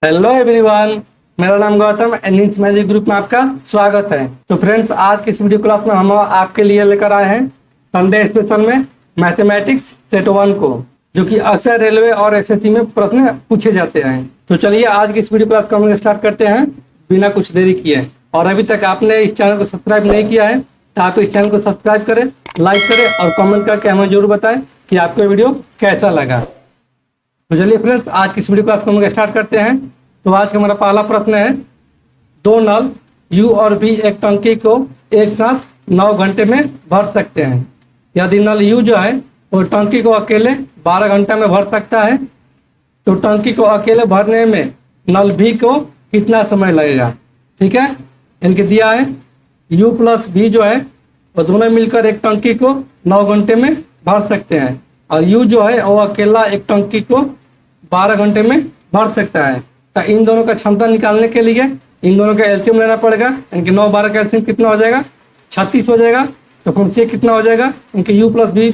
Hello everyone, मेरा नाम Gautam एनिस magic group में आपका स्वागत है। तो फ्रेंड्स, आज की इस वीडियो क्लास में हम आपके लिए लेकर आए हैं संडे स्पेशल में मैथमेटिक्स सेट 1 को, जो कि अक्सर रेलवे और एसएससी में प्रश्न पूछे जाते हैं। तो चलिए आज की इस वीडियो क्लास को हम स्टार्ट करते हैं बिना कुछ देरी किए। और अभी तक आपने इस चैनल को सब्सक्राइब नहीं किया है तो आप इस चैनल को सब्सक्राइब करें, लाइक करें और कमेंट करके हमें जरूर बताएं कि आपको वीडियो कैसा लगा। तो चलिए फ्रेंड्स, आज की इस वीडियो क्लास को हम स्टार्ट करते हैं। तो आज का हमारा पहला प्रश्न है, दो नल U और V एक टंकी को एक साथ 9 घंटे में भर सकते हैं। यदि नल U जो है वो टंकी को अकेले 12 घंटे में भर सकता है, तो टंकी को अकेले भरने में नल V को कितना समय लगेगा। ठीक है, इनके दिया है U प्लस V जो है वो दोनों मिलकर एक टंकी को 9 घंटे में भर सकते हैं, और U जो है वो अकेला एक टंकी को 12 घंटे में भर सकता है। तो इन दोनों का क्षमता निकालने के लिए इन दोनों का एलसीएम लेना पड़ेगा। इनके 9 12 का एलसीएम कितना हो जाएगा, 36 हो जाएगा। तो फिर से कितना हो जाएगा, इनके U प्लस V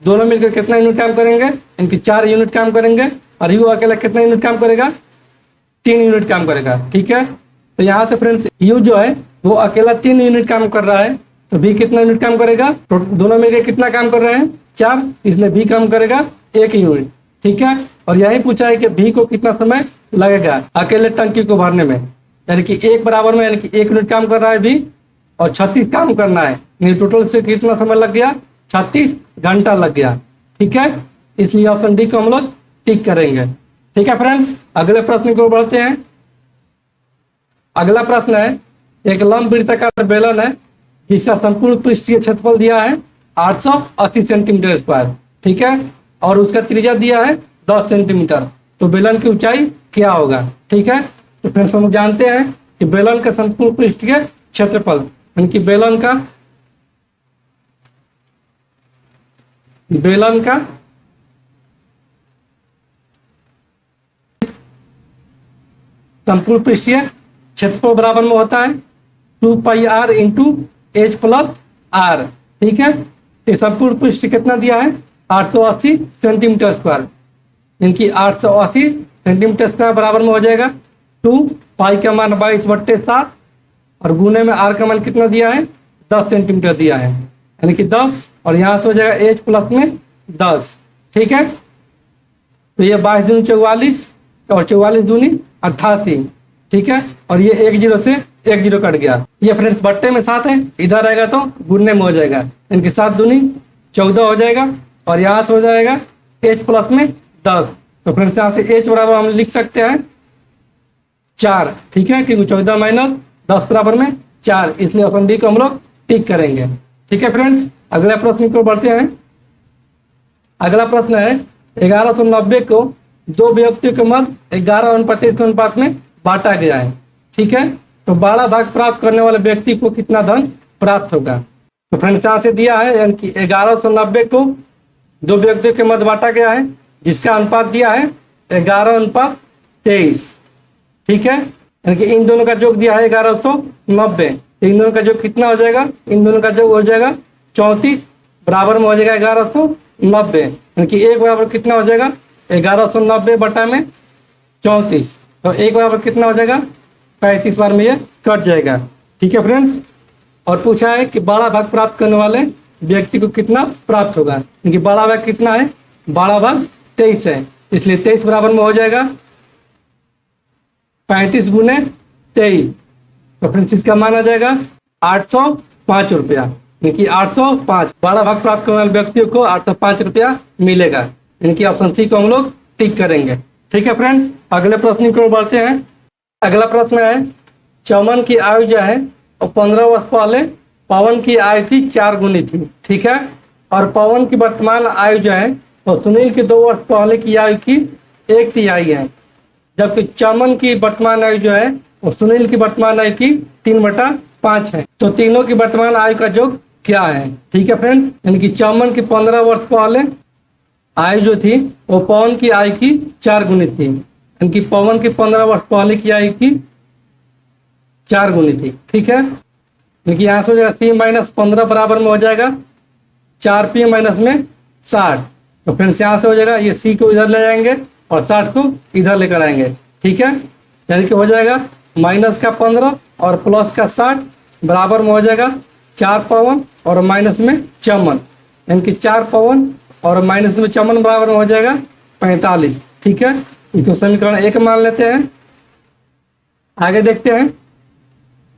दोनों मिलकर कितना यूनिट काम करेंगे, इनके 4 यूनिट काम करेंगे, और U अकेला कितना यूनिट काम करेगा, 3 यूनिट काम करेगा। ठीक है, तो यहाँ से फ्रेंड्स U जो है वो अकेला 3 यूनिट काम कर रहा है, तो V कितना यूनिट काम करेगा, तो दोनों मिलकर कितना काम कर रहे हैं, 4, इसलिए V काम करेगा 1 यूनिट। ठीक है, और यही पूछा है कि V को कितना समय लगेगा अकेले टंकी को भरने में, यानी कि एक बराबर में, यानी कि 1 यूनिट काम कर रहा है V और 36 काम करना है, यानी टोटल से कितना समय लग गया, 36 घंटा लग गया। ठीक है, इसलिए ऑप्शन डी को हम लोग टिक करेंगे। ठीक है फ्रेंड्स, अगले प्रश्न को बढ़ते हैं। अगला प्रश्न है, एक लंबवृत्ताकार बेलन है जिसका संपूर्ण पृष्ठीय क्षेत्रफल दिया है 880 सेंटीमीटर स्क्वायर। ठीक है, और उसका त्रिज्या दिया है 10 सेंटीमीटर। तो बेलन की ऊंचाई क्या होगा। ठीक है, तो फ्रेंड्स हम जानते हैं कि बेलन का संपूर्ण पृष्ठीय क्षेत्रफल, यानी कि बेलन का संपूर्ण पृष्ठीय क्षेत्रफल बराबर में होता है 2 pi r into H plus R. ठीक है, ये संपूर्ण पृष्ठ कितना दिया है, 880 सेंटीमीटर स्क्वायर, इनकी 880 सेंटीमीटर स्क्वायर बराबर में हो जाएगा 2 पाई का मान 22/7, और गुने में r का मान कितना दिया है, 10 सेंटीमीटर दिया है, यानी कि 10, और यहाँ से हो जाएगा h प्लस में 10। ठीक है, तो ये 22 दूनी 44 और 44 दूनी 88। ठीक है, और ये 1 0 से 1 0 कट गया। ये फ्रेंड्स बट्टे में 7 है, इधर रहेगा तो गुने में हो जाएगा, इनकी 7 दूनी 14 हो जाएगा, और यहाँ से हो जाएगा h प्लस में 10। तो फ्रेंड्स यहाँ से h बराबर हम लिख सकते हैं 4। ठीक है, क्योंकि 14 माइनस 10 बराबर में 4, इसलिए ऑप्शन डी को हम लोग टिक करेंगे। ठीक है फ्रेंड्स, अगला प्रश्न को बढ़ते हैं। अगला प्रश्न है, 1190 को दो व्यक्तियों के मध्य 11:1 के अनुपात में बांटा गया है। ठीक है, तो 12 भाग प्राप्त करने वाले व्यक्ति को कितना धन प्राप्त होगा। तो फ्रेंड्स यहाँ से दिया है, यानी कि 1190 को दो व्यक्तियों के मध्य बांटा गया है, जिसका अनुपात दिया है 11:23। ठीक है, यानी कि इन दोनों का योग दिया है 1190, इन दोनों का योग कितना हो जाएगा, इन दोनों का योग हो जाएगा 34, बराबर में हो जाएगा 1190, यानी कि एक बराबर कितना हो जाएगा, 1190 बटा में 34, तो एक बराबर कितना हो जाएगा, 35 बार में ये कट जाएगा। ठीक है फ्रेंड्स, और पूछा है कि 12 भाग प्राप्त करने वाले व्यक्ति को कितना प्राप्त होगा, क्योंकि 12 भाग कितना है, 12 भाग 23 है, इसलिए 23 बराबर में हो जाएगा 35 गुने 23। तो फ्रेंड्स इसका मान आ जाएगा 805 रुपया, यानी 805, 12 भाग प्राप्त करने वाले व्यक्तियों को 805 रुपया मिलेगा, यानी कि ऑप्शन सी को हम लोग टिक करेंगे। ठीक है फ्रेंड्स, अगले प्रश्न को बढ़ते हैं। अगला प्रश्न है, चमन की आयु जो है और 15 वर्ष पहले पवन की आयु की 4 गुनी थी। ठीक है, और पवन की वर्तमान आयु जो है और सुनील की 2 वर्ष पहले की आयु की 1/3 है, जबकि चमन की वर्तमान आयु जो है और सुनील की वर्तमान आयु की 3/5 है। तो तीनों की वर्तमान आयु का योग क्या है। ठीक है फ्रेंड्स, यानी कि चमन की 15 वर्ष पहले आयु जो थी वो पवन की आयु की 4 गुनी थी, यानी कि पवन की 15 वर्ष पहले की आयु की 4 गुनी थी। ठीक है, यानी कि यहाँ से हो जाएगा C माइनस 15 बराबर में हो जाएगा 4P माइनस में 60। तो फ्रेंड्स यहाँ से हो जाएगा, ये C को इधर ले जाएंगे और 60 को इधर लेकर आएंगे। ठीक है, यानी कि हो जाएगा माइनस का 15 और प्लस का 60 बराबर में हो जाएगा 4 पवन और माइनस में चमन, यानी कि 4 पवन और माइनस में चमन बराबर में हो जाएगा 45। ठीक है, इसको समीकरण 1 मान लेते हैं। आगे देखते हैं।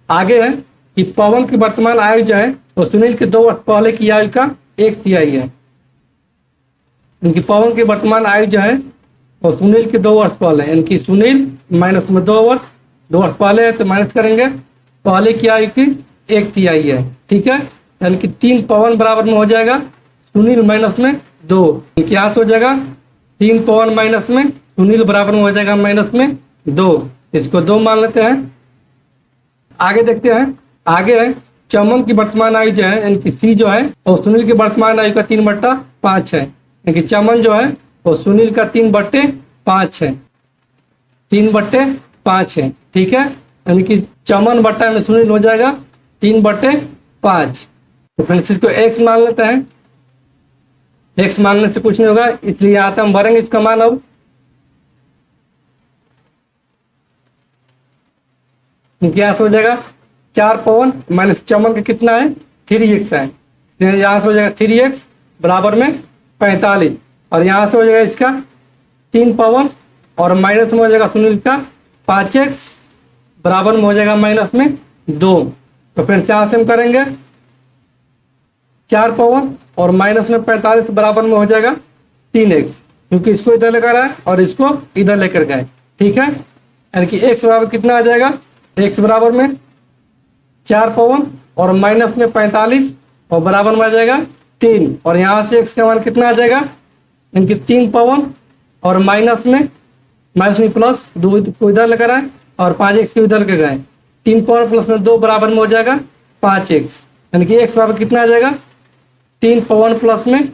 आगे है कि पवन की वर्तमान आयु जो है वो सुनील के 2 वर्ष पहले की आयु का 1/3 है। इनकी पवन की वर्तमान आयु जो है वो सुनील के 2 वर्ष पहले, यानी कि सुनील माइनस में 2 वर्ष पहले है तो माइनस करेंगे, पहले की आयु की 1/3 है। ठीक है, यानी कि 3 पवन बराबर में हो जाएगा सुनील माइनस में 2, क्या हो जाएगा 3 पवन माइनस में सुनील बराबर में हो जाएगा माइनस में 2, इसको 2 मान लेते हैं। आगे देखते हैं। आगे है चमन की वर्तमान आयु जो है, यानी कि सी जो है वो सुनील की वर्तमान आयु का 3/5 है, यानी कि चमन जो है वो सुनील का 3/5 है, 3/5 है। ठीक है, यानी कि चमन बट्टा में सुनील हो जाएगा 3/5। तो फ्रेंड्स इसको x मान लेते हैं। x मानने से कुछ नहीं होगा, इसलिए यहाँ से हम भरेंगे इसका मान। अब क्या हो जाएगा 4 पवन माइनस चमन का कितना है 3x है, यहाँ से हो जाएगा 3x बराबर में 45 और यहाँ से हो जाएगा इसका 3 पवन और माइनस में हो जाएगा सुनील का 5x बराबर में हो जाएगा माइनस में 2। तो फिर यहाँ से हम करेंगे 4 पवन और माइनस में 45 बराबर में हो जाएगा 3x, क्योंकि इसको इधर लेकर आए और इसको इधर लेकर गए। ठीक है, यानी कि x बराबर कितना आ जाएगा, x बराबर में 4 पवन और माइनस में 45 और बराबर में आ जाएगा 3 और यहाँ से x का मान कितना आ जाएगा, इनकी 3 पवन और माइनस में प्लस 2 को इधर लेकर आए और 5x को इधर लेकर गए, 3 पवन प्लस में 2 बराबर में हो जाएगा 5x, यानी कि x बराबर कितना आ जाएगा 3 पवन प्लस में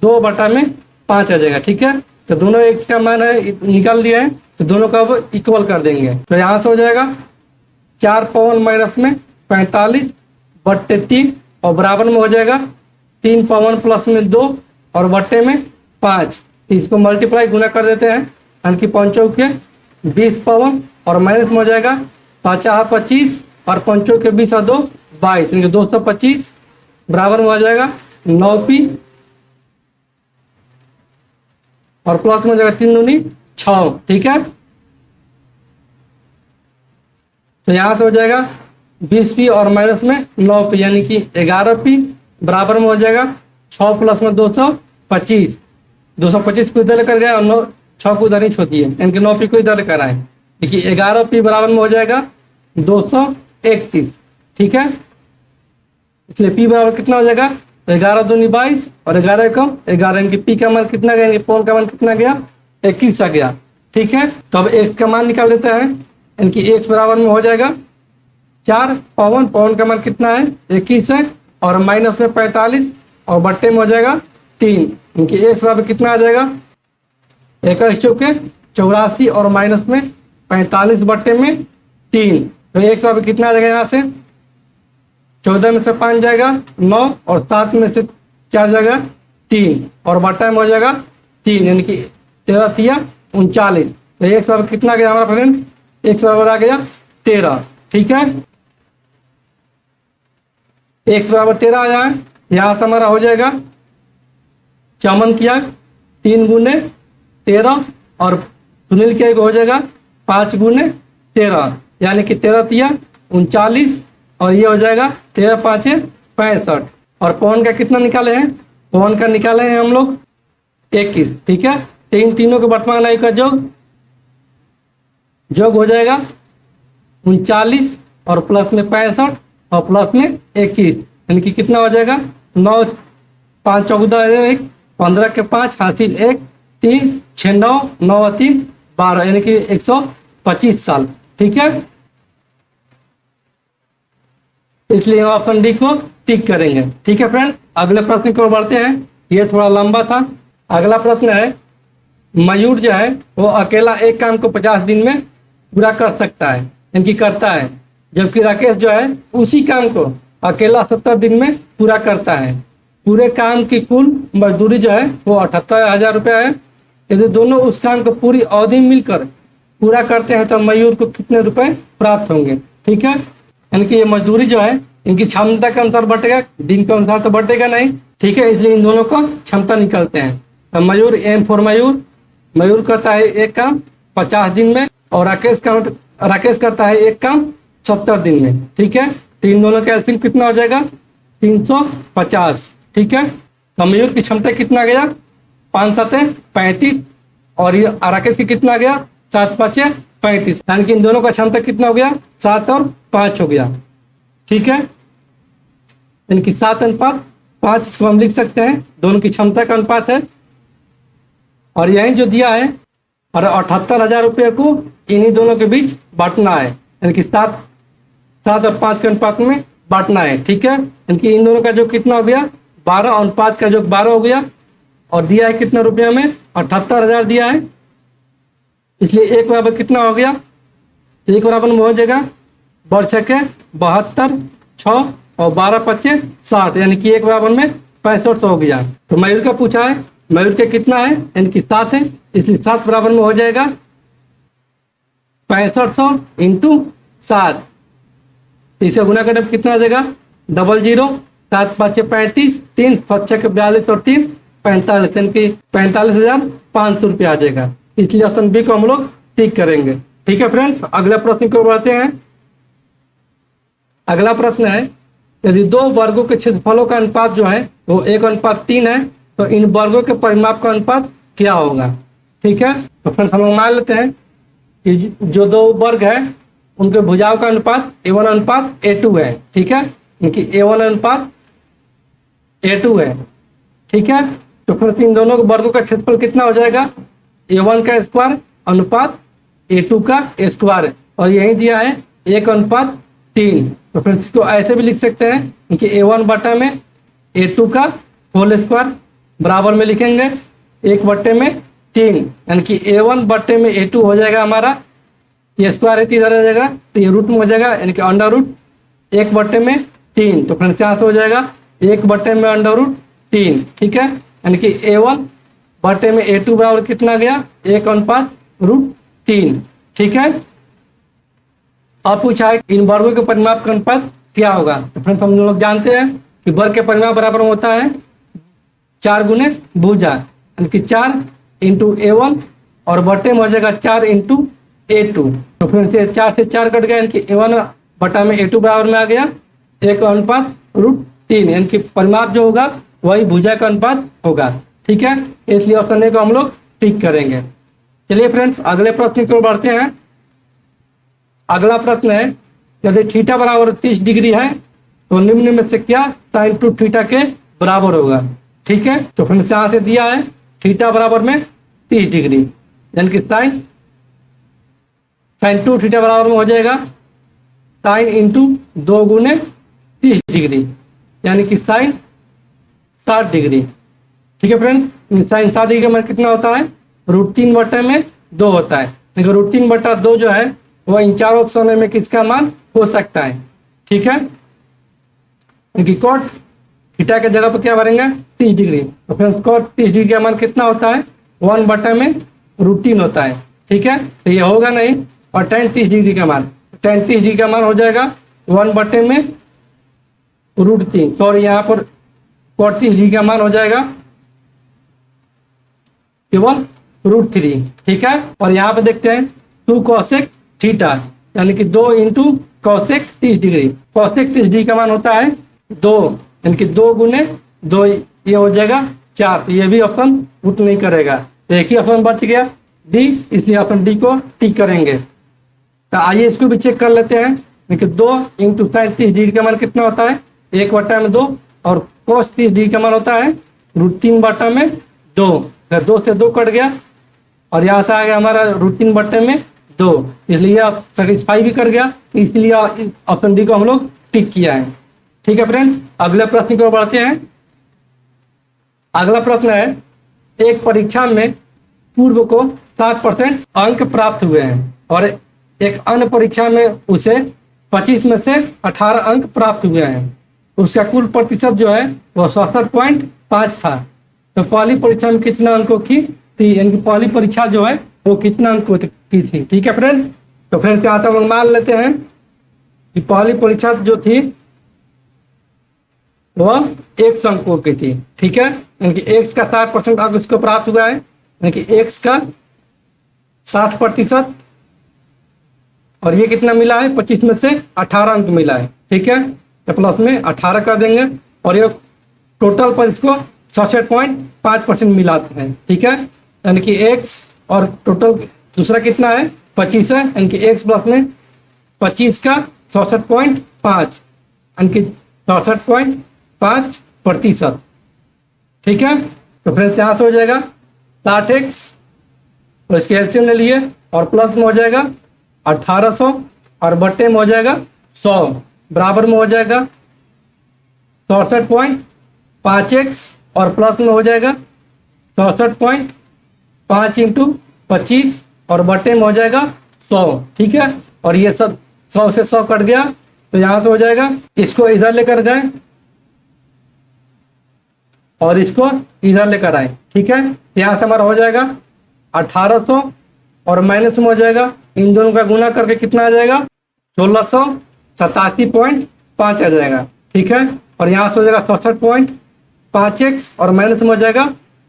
2/5 आ जाएगा। ठीक है, तो दोनों x का मान है निकाल दिया है, तो दोनों का अब इक्वल कर देंगे। तो यहाँ से हो जाएगा 4 पवन माइनस में 45/3 और बराबर में हो जाएगा 3 पवन प्लस में 2 और बट्टे में 5। इसको मल्टीप्लाई गुना कर देते हैं, यानी कि 5 के 20 पवन और माइनस में हो जाएगा 5 25 और 5 के 20 और 2 22, यानी कि 225 बराबर में हो जाएगा 9p और प्लस में हो जाएगा 3 दूनी 6। ठीक है, तो यहाँ से हो जाएगा 20p और माइनस में 9p, यानी कि 11p बराबर में हो जाएगा 6 प्लस में 225, 225 को इधर लेकर गए और 6 को इधर ही छोड़ दिए, यानी कि 9p को इधर लेकर आए। देखिए 11p बराबर में हो जाएगा 231। ठीक है, इसलिए p बराबर कितना हो जाएगा 11 दूनी 22 और 11 कम 11, इनकी p का मान कितना गया, पवन का मान कितना गया 21 आ गया। ठीक है, तो अब x का मान निकाल लेते हैं, इनकी x बराबर में हो जाएगा 4 पवन, पवन का मान कितना है 21 है और माइनस में 45 और बट्टे में हो जाएगा 3, इनकी x बराबर कितना आ जाएगा 21 चौके 84 और माइनस में 45 बट्टे में 3, तो x बराबर कितना आ जाएगा, यहाँ से 14 में से 5 जाएगा 9 और 7 में से 4 जाएगा 3 और बट्टा में हो जाएगा 3, यानी कि 13 तिया 39। तो x बराबर कितना गया हमारा फ्रेंड्स, x बराबर आ गया 13। ठीक है, x बराबर 13 आ जाए, यहाँ से हमारा हो जाएगा चमन किया 3 गुने 13 और सुनील किया हो जाएगा 5 गुने 13, यानी कि 13 तिया 39 और ये हो जाएगा 13 5 65 और पवन का कितना निकाले हैं, पवन का निकाले हैं हम लोग 21। ठीक है, तो इन तीनों के वर्तमान आयु का जोग हो जाएगा 39 और प्लस में 65 और प्लस में 21, यानी कि कितना हो जाएगा 9 5 14 1 15 के 5 हासिल 1 3 6 9 9 3 12, यानी कि 125 साल। ठीक है, इसलिए हम ऑप्शन डी को टिक करेंगे। ठीक है फ्रेंड्स, अगले प्रश्न की ओर बढ़ते हैं, ये थोड़ा लंबा था। अगला प्रश्न है, मयूर जो है वो अकेला एक काम को 50 दिन में पूरा कर सकता है, यानी करता है, जबकि राकेश जो है उसी काम को अकेला 70 दिन में पूरा करता है। पूरे काम की कुल मजदूरी जो है वो 78,000 रुपया है। यदि दोनों उस काम को पूरी अवधि मिलकर पूरा करते हैं तो मयूर को कितने रुपए प्राप्त होंगे। ठीक है, यानी कि ये मजदूरी जो है इनकी क्षमता के अनुसार बटेगा, दिन के अनुसार तो बटेगा नहीं। ठीक है, इसलिए इन दोनों को क्षमता निकलते हैं। तो मयूर एम फॉर मयूर, मयूर करता है एक काम 50 दिन में और राकेश करता है एक काम 70 दिन में। ठीक है, तो इन दोनों का एलसीएम कितना हो जाएगा 350। ठीक है, तो मयूर की क्षमता कितना गया 5 7 35 और ये राकेश की कितना गया 7 5 35, यानी कि इन दोनों का क्षमता कितना हो गया 7 और 5 हो गया। ठीक है, यानी कि 7:5 इसको हम लिख सकते हैं, दोनों की क्षमता का अनुपात है। और यही जो दिया है और 78,000 रुपये को इन्हीं दोनों के बीच बांटना है, यानी कि 7 और 5 के अनुपात में बांटना है। ठीक है, यानी कि इन दोनों का जो कितना हो गया 12 और 5 का जो 12 हो गया और दिया है कितने रुपये में 78,000 दिया है, इसलिए एक बराबर कितना हो गया, एक बराबर में हो जाएगा 12×6 72 6 और 12×5 60, यानी कि एक बराबर में 6500 हो गया। तो मयूर का पूछा है, मयूर के कितना है यानी कि 7 है, इसलिए 7 बराबर में हो जाएगा 6500 × 7। इसे गुना करने पर कितना आ जाएगा 00 7 5 35 3 5 6 42 और 3 45, यानी कि 45,500 रुपये आ जाएगा। इसलिए ऑप्शन बी को हम लोग टिक करेंगे। ठीक है फ्रेंड्स, अगला प्रश्न को बढ़ते हैं। अगला प्रश्न है, यदि दो वर्गों के क्षेत्रफलों का अनुपात जो है वो 1:3 है तो इन वर्गों के परिमाप का अनुपात क्या होगा। ठीक है, तो फ्रेंड्स हम लोग मान लेते हैं कि जो दो वर्ग है उनके भुजाओं का अनुपात A1:A2 है। ठीक है, क्योंकि A1:A2 है। ठीक है, तो फिर इन दोनों वर्गों का क्षेत्रफल कितना हो जाएगा A1 का स्क्वायर अनुपात A2 का स्क्वायर, और यही दिया है 1:3। तो फिर इसको ऐसे भी लिख सकते हैं कि A1 बटा में A2 का होल स्क्वायर बराबर में लिखेंगे 1/3, यानी कि A1 बटे में A2 हो जाएगा हमारा, ये स्क्वायर है इधर आ जाएगा तो ये रूट में हो जाएगा, यानी कि √1/3। तो फ्रेंड्स यहाँ से हो जाएगा 1/√3। ठीक है, यानी कि A1 बटे में A2 बराबर कितना गया 1:√3। ठीक है, अब पूछा है इन वर्गों के परिमाप का अनुपात क्या होगा। तो फ्रेंड्स हम लोग जानते हैं कि वर्ग के परिमाप बराबर होता है 4 गुने भुजा, यानी कि 4 × A1 और बटे में हो जाएगा 4 × A2। तो फिर से 4 से 4 कट गया, यानी कि A1 बटा में A2 बराबर में आ गया 1:√3, यानी कि परिमाप जो होगा वही भुजा का अनुपात होगा। ठीक है, इसलिए ऑप्शन ए को हम लोग टिक करेंगे। चलिए फ्रेंड्स अगले प्रश्न की ओर बढ़ते हैं। अगला प्रश्न है, यदि थीटा बराबर 30 डिग्री है तो निम्न में से क्या sin 2 थीटा के बराबर होगा। ठीक है, तो फ्रेंड्स यहाँ से दिया है थीटा बराबर में 30 डिग्री, यानी कि sin 2 थीटा बराबर में हो जाएगा sin × 2 गुने 30 डिग्री, यानी कि sin 60 डिग्री। ठीक है फ्रेंड्स, sin 60 डिग्री का मान कितना होता है √3/2 होता है, लेकिन √3/2 जो है वह इन चार ऑप्शनों में किसका मान हो सकता है। ठीक है, क्योंकि cot थीटा के जगह पर क्या भरेंगे 30 डिग्री, तो फ्रेंड्स cot 30 डिग्री का मान कितना होता है 1/√3 होता है। ठीक है, तो ये होगा नहीं, और tan 30 डिग्री का मान हो जाएगा 1/√3, सॉरी यहाँ पर cot 30 डिग्री का मान हो जाएगा केवल √3। ठीक है, और यहाँ पे देखते हैं 2 cosec थीटा, यानी कि 2 × cosec 30 डिग्री, cosec 30 डिग्री का मान होता है 2, यानी कि 2 गुने 2, ये हो जाएगा 4। तो ये भी ऑप्शन रूट नहीं करेगा, तो एक ही ऑप्शन बच गया डी, इसलिए ऑप्शन डी को टिक करेंगे। तो आइए इसको भी चेक कर लेते हैं, यानी 2 × sin 30 डिग्री का मान कितना होता है 1/2, और cos 30 डिग्री का मान होता है √3/2। 2 से 2 कट गया और यहाँ से आ गया हमारा √3/2, इसलिए आप सेटिस्फाई भी कर गया, इसलिए ऑप्शन डी को हम लोग टिक किया है। ठीक है फ्रेंड्स, अगले प्रश्न की ओर बढ़ते हैं। अगला प्रश्न है, एक परीक्षा में पूर्व को 60% अंक प्राप्त हुए हैं और एक अन्य परीक्षा में उसे 25 में से 18 अंक प्राप्त हुए हैं, उसका कुल प्रतिशत जो है वह 67.5 था। तो पहली परीक्षा में कितना अंकों की थी, यानी कि पहली परीक्षा जो है वो कितना अंक की थी। ठीक है फ्रेंड्स, तो फ्रेंड्स यहाँ से हम लोग मान लेते हैं कि पहली परीक्षा जो थी वह 100 अंकों की थी। ठीक है, यानी कि एक्स का 60% अंक उसको प्राप्त हुआ है, यानी कि एक्स का 60%, और ये कितना मिला है, 25 में से 18 अंक मिला है। ठीक है, तो प्लस में 18 कर देंगे, और ये टोटल पर इसको 66.5% मिलाते हैं। ठीक है, यानी कि एक्स और टोटल दूसरा कितना है, 25 है, यानी कि एक्स प्लस में 25 का 66.5, यानी कि 66.5%। ठीक है, तो फ्रेंड्स यहाँ से हो जाएगा 60x, और इसके एलसीएम ले लिए, और प्लस में हो जाएगा 1800, और बट्टे में हो जाएगा 100, बराबर में हो जाएगा 64.5x, और प्लस में हो जाएगा 64.5 इंटू 25, और बट्टे में हो जाएगा 100। ठीक है, और ये सब 100 से 100 कट गया, तो यहाँ से हो जाएगा, इसको इधर लेकर गए और इसको इधर लेकर आए। ठीक है, यहाँ से हमारा हो जाएगा 1800, और माइनस में हो जाएगा, इन दोनों का गुना करके कितना आ जाएगा, 1687.5 आ जाएगा। ठीक है, और यहाँ से हो जाएगा 66.5x, और माइनस में हो जाएगा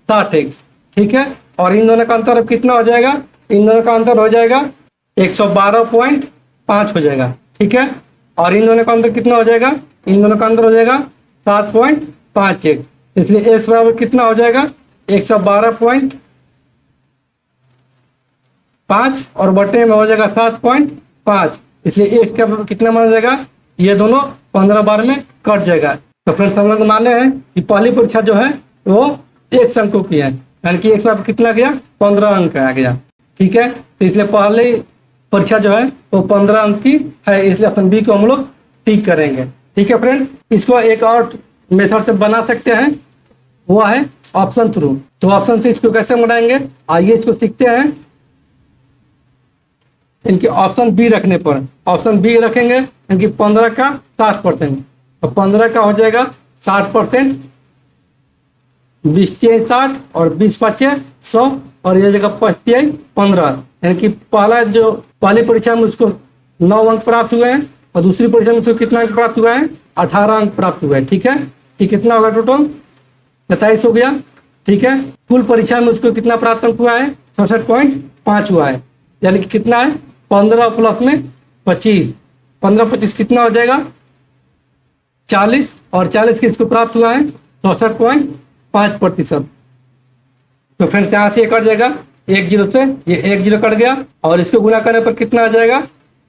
60x। ठीक है, और इन दोनों का अंतर अब कितना हो जाएगा, इन दोनों का अंतर हो जाएगा 112.5 हो जाएगा। ठीक है, और इन दोनों का अंतर कितना हो जाएगा, इन दोनों का अंतर हो जाएगा 7.5x, इसलिए x बराबर कितना हो जाएगा, 112.5, और बटे में हो जाएगा 7.5, इसलिए x का कितना माना जाएगा, ये दोनों 15 बार में कट जाएगा। तो फ्रेंड्स हम लोग माने हैं कि पहली परीक्षा जो है वो 100 अंकों की है, यानी कि एक साथ कितना गया, 15 अंक आ गया। ठीक है, तो इसलिए पहली परीक्षा जो है वो 15 अंक की है, इसलिए ऑप्शन बी को हम लोग टिक करेंगे। ठीक है फ्रेंड्स, इसको एक और मेथड से बना सकते हैं, वो है ऑप्शन थ्रू। तो ऑप्शन से इसको कैसे बनाएंगे, आइए इसको सीखते हैं। इनके ऑप्शन बी रखने पर, ऑप्शन बी रखेंगे इनकी 15 का 60%, तो 15 का हो जाएगा 60%, 20 3 60, और 20 5 100, और ये जगह 25 15, यानी कि पहली परीक्षा में उसको 9 अंक प्राप्त हुए हैं, और दूसरी परीक्षा में उसको कितना अंक प्राप्त हुआ है, 18 अंक प्राप्त हुआ है। ठीक है, कि कितना होगा, टोटल 27 हो गया। ठीक है, कुल परीक्षा में उसको कितना प्राप्त अंक हुआ है, 67.5 हुआ है, यानी कि कितना है, 15 प्लस में 25, 15 25 कितना हो जाएगा, 40, और 40 किसको प्राप्त हुआ है, 64.5%। तो फ्रेंड्स यहाँ से ये कट जाएगा, 1 0 से ये 1 0 कट गया, और इसको गुना करने पर कितना आ जाएगा,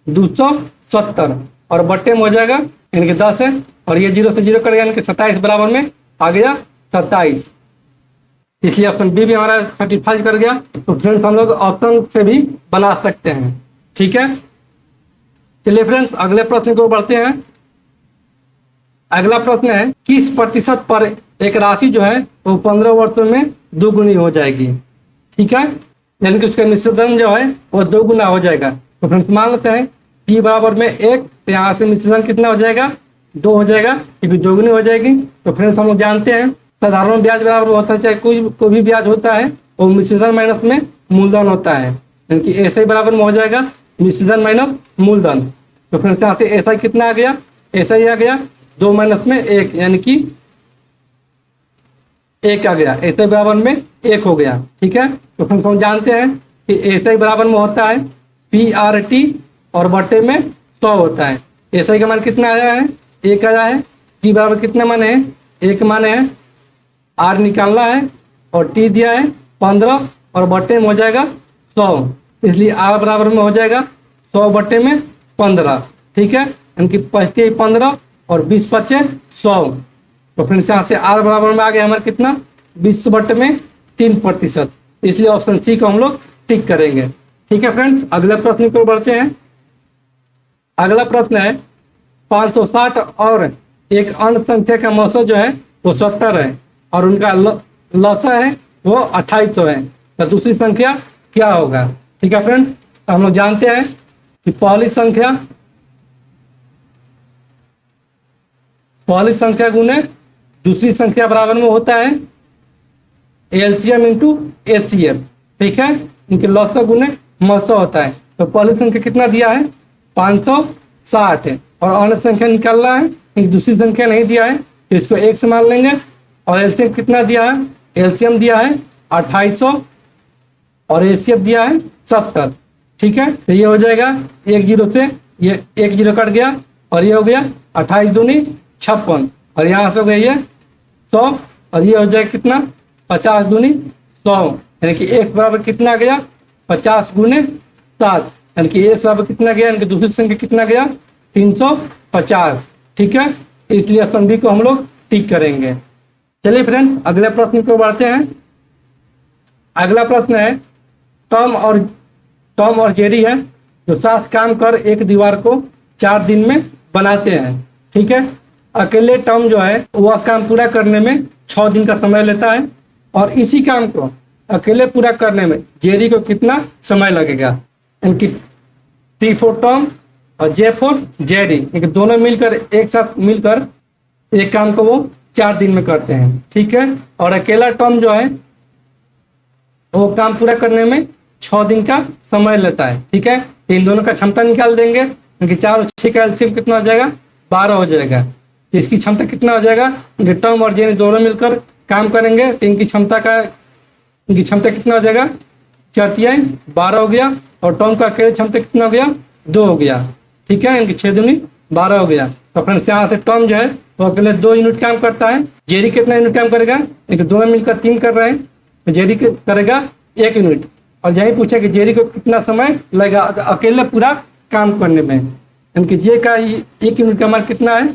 270, और बट्टे में हो जाएगा, यानी कि 10 है, और ये 0 से 0 कट गया, यानी कि 27 बराबर में आ गया 27, इसलिए ऑप्शन बी भी हमारा सर्टिफाई कर गया। तो फ्रेंड्स हम लोग ऑप्शन से भी बना सकते हैं। ठीक है, चलिए फ्रेंड्स अगले प्रश्न को बढ़ते हैं। अगला प्रश्न है, किस प्रतिशत पर एक राशि जो है वो 15 वर्षों में दोगुनी हो जाएगी। ठीक है, यानी कि उसका मिश्रण जो है वो 2 गुना हो जाएगा। तो फ्रेंड्स मान लेते हैं p बराबर में 1, तो यहाँ से मिश्रण कितना हो जाएगा, 2 हो जाएगा, क्योंकि दोगुनी हो जाएगी। तो फ्रेंड्स हम लोग जानते हैं साधारण ब्याज बराबर होता है, चाहे कोई भी ब्याज होता है वो मिश्रण माइनस में मूलधन होता है, यानी कि ऐसा ही बराबर में हो जाएगा मिश्रण माइनस मूलधन। तो फ्रेंड्स यहाँ से ऐसा कितना आ गया, ऐसा ही आ गया, 2 माइनस में 1, यानी कि 1 आ गया, ऐसे बराबर में 1 हो गया। ठीक है, तो फ्रेंड्स हम जानते हैं कि ऐसा ही बराबर में होता है PRT, और बट्टे में 100 होता है। ऐसा ही का मान कितना आया है, 1 आया है। p बराबर कितने माने हैं, 1 माने हैं, r निकालना है, और t दिया है 15, और बट्टे में हो जाएगा 100, इसलिए r बराबर में हो जाएगा 100 बट्टे में 15। ठीक है, यानी कि 25 15, और 20 25 100। तो फ्रेंड्स यहाँ से r बराबर में आ गया हमारे कितना, 20 बट्टे में 3%, इसलिए ऑप्शन सी को हम लोग टिक करेंगे। ठीक है फ्रेंड्स, अगले प्रश्न को बढ़ते हैं। अगला प्रश्न है, 560 और एक अन्य संख्या का मौसम जो है वो 70 है, और उनका लसा है वो 2800 है, तो दूसरी संख्या क्या होगा। ठीक है फ्रेंड्स, तो हम लोग जानते हैं कि पहली संख्या गुने दूसरी संख्या बराबर में होता है LCM इंटू HCF। ठीक है, इनके लॉस गुने मसो होता है। तो पहली संख्या कितना दिया है 560 है और अन्य संख्या निकालना है, इनकी दूसरी संख्या नहीं दिया है तो इसको एक से मान लेंगे। और एलसीएम कितना दिया है, एलसीएम दिया है 2800 और एचसीएफ दिया है 70। ठीक है, तो ये हो जाएगा 1 जीरो से ये 1 जीरो कट गया और ये हो गया 28 दूनी 56 और यहाँ से हो गया ये 100 और ये हो जाएगा कितना 50 दूनी 100 यानी कि x बराबर कितना गया 50 गुने 7 यानी कि x बराबर कितना गया, यानी कि दूसरी संख्या कितना गया 350। ठीक है, इसलिए ऑप्शन बी को हम लोग टिक करेंगे। चलिए फ्रेंड्स अगले प्रश्न को बढ़ते हैं। अगला प्रश्न है टॉम और जेरी है जो साथ काम कर एक दीवार को 4 दिन में बनाते हैं। ठीक है, अकेले टॉम जो है वह काम पूरा करने में 6 दिन का समय लेता है और इसी काम को अकेले पूरा करने में जेरी को कितना समय लगेगा। इनकी टी फॉर टॉम और जे फॉर जेरी, इनके दोनों मिलकर एक साथ मिलकर एक काम को वो 4 दिन में करते हैं। ठीक है, और अकेला टॉम जो है वो काम पूरा करने में 6 दिन का समय लेता है। ठीक है, इन दोनों का क्षमता निकाल देंगे, इनकी 4 और 6 का एलसीएम कितना हो जाएगा 12 हो जाएगा। इसकी क्षमता कितना हो जाएगा, इनके टॉम और जेरी दोनों मिलकर काम करेंगे तो इनकी क्षमता कितना हो जाएगा 4 12 हो गया और टॉम का अकेले क्षमता कितना हो गया 2 हो गया। ठीक है, इनकी 6 दूनी 12 हो गया। तो फ्रेंड्स यहाँ से टॉम जो है वो अकेले 2 यूनिट काम करता है, जेरी कितना यूनिट काम करेगा, इनके दोनों मिलकर 3 कर रहे हैं तो जेरी करेगा 1 यूनिट। और यही पूछा कि जेरी को कितना समय लगेगा अकेले पूरा काम करने में। इनकी जे का 1 यूनिट का मान कितना है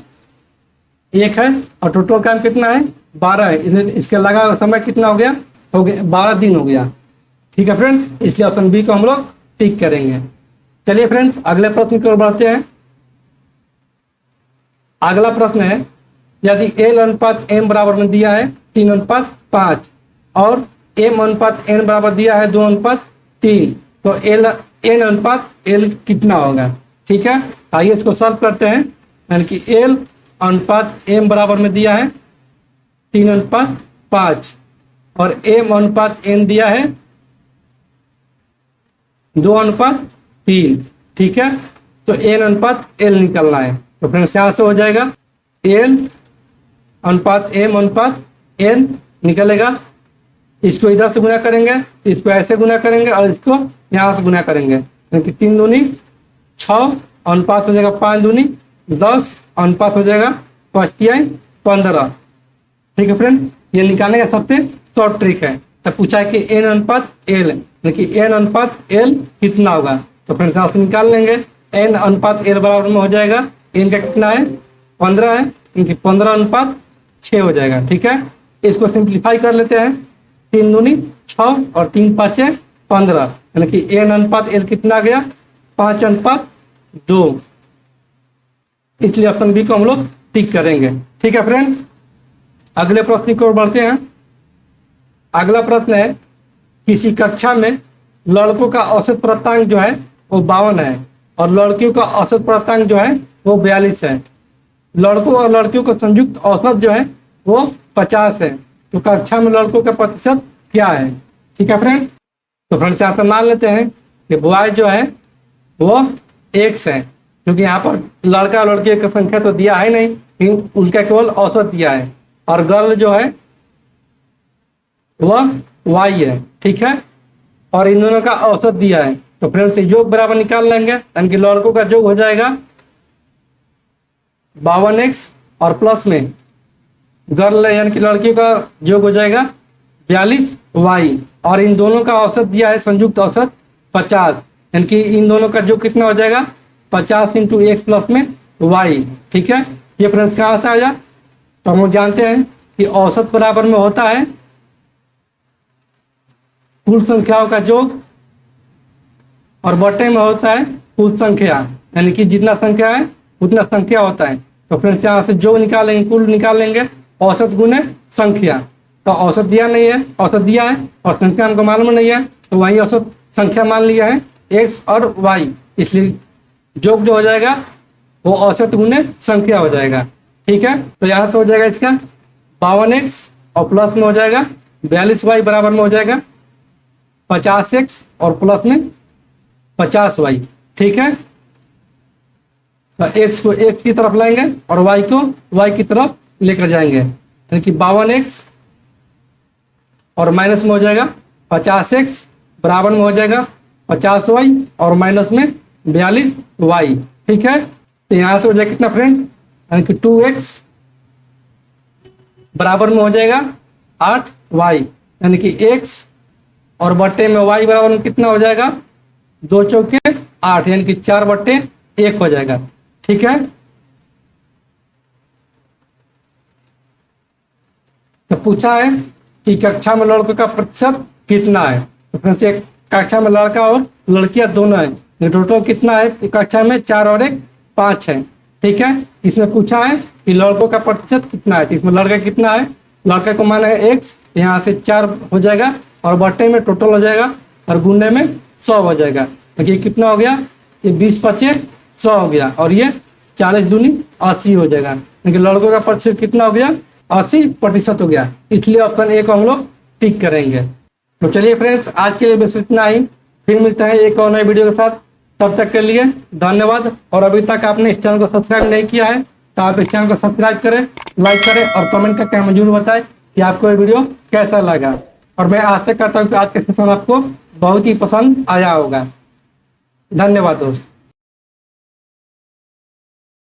1 है और टोटल काम कितना है 12 है, इसके लगा हुआ समय कितना हो गया 12 दिन हो गया। ठीक है फ्रेंड्स, इसलिए ऑप्शन बी को हम लोग टिक करेंगे। चलिए फ्रेंड्स अगले प्रश्न की ओर बढ़ते हैं। अगला प्रश्न है यदि एल अनुपात एम बराबर में दिया है 3:5 और एम अनुपात एन बराबर दिया है 2:3 तो एन अनुपात एल कितना होगा। ठीक है, आइए इसको सॉल्व करते हैं। यानी कि एल अनुपात एम बराबर में दिया है 3:5 और एम अनुपात एन दिया है 2:3। ठीक है, तो एन अनुपात एल निकलना है। तो फ्रेंड्स यहाँ से हो जाएगा एल अनुपात एम अनुपात एन निकलेगा। इसको इधर से गुना करेंगे, इसको ऐसे गुना करेंगे और इसको यहाँ से गुना करेंगे, यानी कि 3 दूनी 6 अनुपात हो जाएगा 5 दूनी 10 अनुपात हो जाएगा 5 15। ठीक है फ्रेंड, ये निकालने का सबसे शॉर्ट ट्रिक है। तब पूछा है कि एन अनुपात एल, यानी कि एन अनुपात एल कितना होगा। तो फ्रेंड्स यहाँ से निकाल लेंगे, एन अनुपात एल बराबर में हो जाएगा एन का कितना है 15 है, इनकी 15:6 हो जाएगा। ठीक है, इसको सिंप्लीफाई कर लेते हैं, 3 दूनी 6 और 3 5 15, यानी कि एन अनुपात एल कितना आ गया 5:2। इसलिए ऑप्शन बी को हम लोग टिक करेंगे। ठीक है फ्रेंड्स, अगले प्रश्न की ओर बढ़ते हैं। अगला प्रश्न है किसी कक्षा में लड़कों का औसत प्राप्तांक जो है वो 52 है और लड़कियों का औसत प्राप्तांक जो है वो 42 है। लड़कों और लड़कियों का संयुक्त औसत जो है वो 50 है, तो कक्षा में लड़कों का प्रतिशत क्या है। ठीक है फ्रेंड्स, तो फ्रेंड्स यहाँ से मान लेते हैं कि बॉय जो है वो x है, क्योंकि यहाँ पर लड़का और लड़की की संख्या तो दिया है नहीं, लेकिन उनका केवल औसत दिया है। और गर्ल जो है वह y है। ठीक है, और इन दोनों का औसत दिया है, तो फ्रेंड्स योग बराबर निकाल लेंगे, यानी कि लड़कों का योग हो जाएगा 52x और प्लस में गर्ल यानी कि लड़की का योग हो जाएगा 42y और इन दोनों का औसत दिया है संयुक्त औसत 50, यानी कि इन दोनों का योग कितना हो जाएगा 50 × x प्लस में y। ठीक है, ये फ्रेंड्स कहाँ से आया, तो हम लोग जानते हैं कि औसत बराबर में होता है कुल संख्याओं का योग और बटे में होता है कुल संख्या, यानी कि जितना संख्या है उतना संख्या होता है। तो फ्रेंड्स यहाँ से जो निकालेंगे कुल निकाल लेंगे, औसत गुने संख्या। तो औसत दिया नहीं है, औसत दिया है और संख्या हमको मालूम नहीं है, तो वही औसत संख्या मान लिया है x और y, इसलिए योग जो हो जाएगा वो औसत गुने संख्या हो जाएगा। ठीक है, तो यहाँ से हो जाएगा इसका 52x और प्लस में हो जाएगा 42y बराबर में हो जाएगा 50x और प्लस में 50y। ठीक है, तो x को x की तरफ लाएंगे और y को y की तरफ लेकर जाएंगे, यानी कि 52x और माइनस में हो जाएगा 50x, बराबर में हो जाएगा 50y और माइनस में 42y। ठीक है, तो यहां से हो जाएगा कितना फ्रेंड्स, यानी कि 2x बराबर में हो जाएगा 8y, यानी कि x और बट्टे में y बराबर में कितना हो जाएगा, 2 चौके 8, यानी कि 4/1 हो जाएगा। ठीक है, तो पूछा है कि कक्षा में लड़कों का प्रतिशत कितना है। तो फ्रेंड्स एक कक्षा में लड़का और लड़कियां दोनों है, ये टोटल कितना है कक्षा में, 4 और 1 5 है। ठीक है, इसमें पूछा है कि लड़कों का प्रतिशत कितना है, तो इसमें लड़का कितना है, लड़का को माना है x, यहाँ से 4 हो जाएगा और बट्टे में टोटल हो जाएगा और गुणने में 100 हो जाएगा। तो ये कितना हो गया, ये 20×5 100 हो गया और ये 40 दूनी 80 हो जाएगा, लेकिन लड़कों का प्रतिशत कितना हो गया, 80% हो गया, इसलिए ऑप्शन ए को हम लोग टिक करेंगे। तो चलिए फ्रेंड्स आज के लिए बस इतना ही, फिर मिलते हैं एक और नए वीडियो के साथ, तब तक के लिए धन्यवाद। और अभी तक आपने इस चैनल को सब्सक्राइब नहीं किया है तो आप इस चैनल को सब्सक्राइब करें, लाइक करें और कमेंट करके हमें जरूर बताएं कि आपको ये वीडियो कैसा लगा। और मैं आशा करता हूँ कि आज का सेशन आपको बहुत ही पसंद आया होगा। धन्यवाद दोस्त।